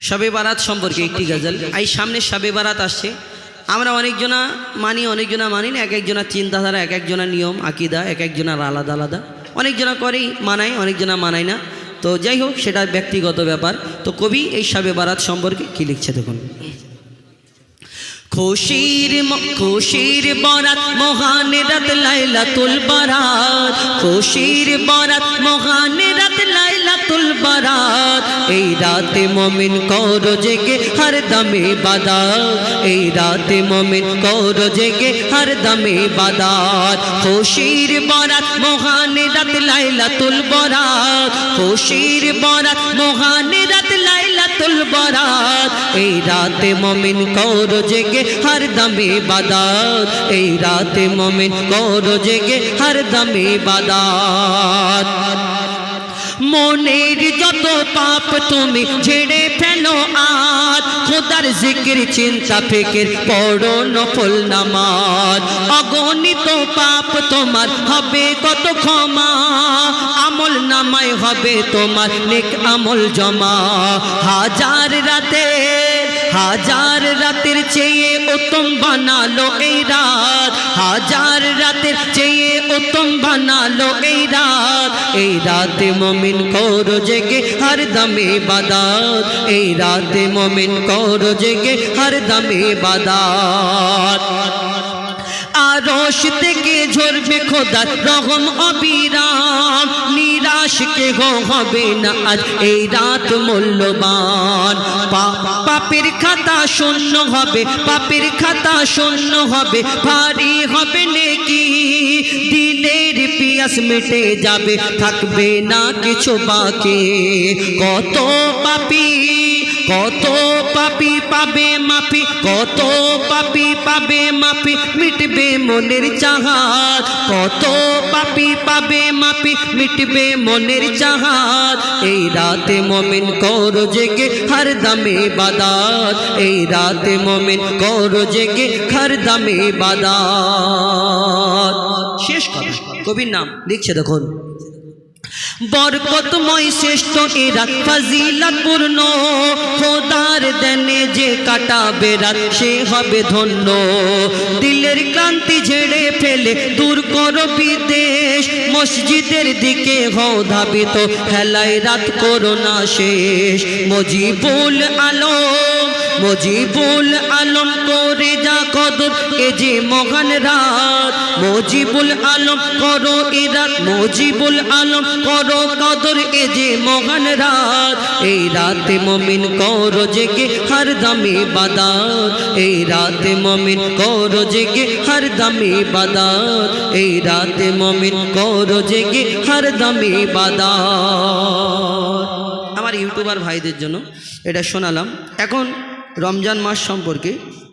শবে বারাত সম্পর্কে একটি গজল। এই সামনে শবে বারাত আসছে, আমরা অনেকজনা মানি অনেকজনা মানি না, এক একজনের চিন্তাধারা এক একজনের নিয়ম আকিদা এক একজনের আলাদা আলাদা, অনেকজনা করেই মানায় অনেকজনা মানায় না। তো যাই হোক, সেটা ব্যক্তিগত ব্যাপার। তো কবি এই শবে বারাত সম্পর্কে কি লিখছে দেখুন। খুশির বরাত মহান রাত লাইলাতুল বারাত, খুশির বরাত মহান রাত লাইলাতুল বারাত। এই রাতে মুমিন করো জেগে হর দমে ইবাদত, এই রাতে মুমিন করো জেগে হর দমে ইবাদত। খুশির বরাত মহান রাত লাইলাতুল বারাত, খুশির বরাত মহান রাত লাইলাতুল বারাত। এই রাতে মুমিন করো জেগে हर दम इबादत, ए रात मोमिन करो जेगे हर दम इबादत। মনের যত পাপ তুমি ঝেড়ে ফেলো আজ, খোদার জিকির চিন্তা ফিকির পড়ো নফল নামাজ। অগণিত পাপ তোমার হবে কত ক্ষমা, আমল নামায় হবে তোমার নেক আমল জমা। হাজার রাতের চেয়ে উত্তম বানালো এই রাত, হাজার রাতের চেয়ে উত্তম বানালো এই রাত। এই রাতে মুমিন করো জেগে হর দমে ইবাদত, এই রাতে মুমিন করো জেগে হর দমে ইবাদত। আরশ থেকে ঝরবে খোদার রহম অবিরাম, নিরাশ কে হবে না আজ এই রাত মূল্যবান। পাপের খাতা শূন্য হবে, পাপের খাতা শূন্য হবে, ভারী হবে নেকি। দিলের পিয়াস মিটে যাবে, থাকবে না কিছু বাকি। কত পাপী পাবে মাফি, কত পাপী পাবে মাফি, মিটবে মনের চাহাত। কত পাপী পাবে মাফি, মিটবে মনের চাহাত। এই রাতে মুমিন করো জেগে হর দমে ইবাদত, এই রাতে মুমিন করো জেগে হর দমে ইবাদত। শেষ কথা, কবির নাম লিখছে দেখুন। বরকতময় শ্রেষ্ঠ এ রাত ফজিলতপূর্ণ, খোদার দেনে যে কাটাবে রাত সে হবে ধন্য। দিলের ক্লান্তি ঝেড়ে ফেলে দূর করো বিদেশ, মসজিদের দিকে হও ধাবিত হেলায় রাত করো না শেষ। মজিবুল আলম করে যা কদর এ যে মহান রাত, মজিবুল আলম করো এ রাত, মজিবুল আলম করো কদর এ যে মহান রাত। এই রাতে মুমিন করো জেগে হর দমে ইবাদত, এই রাতে মুমিন করো জেগে হর দমে ইবাদত, এই রাতে মুমিন করো জেগে হর দমে ইবাদত। আমার ইউটিউবার ভাইদের জন্য এটা শোনালাম। এখন রমজান মাস সম্পর্কে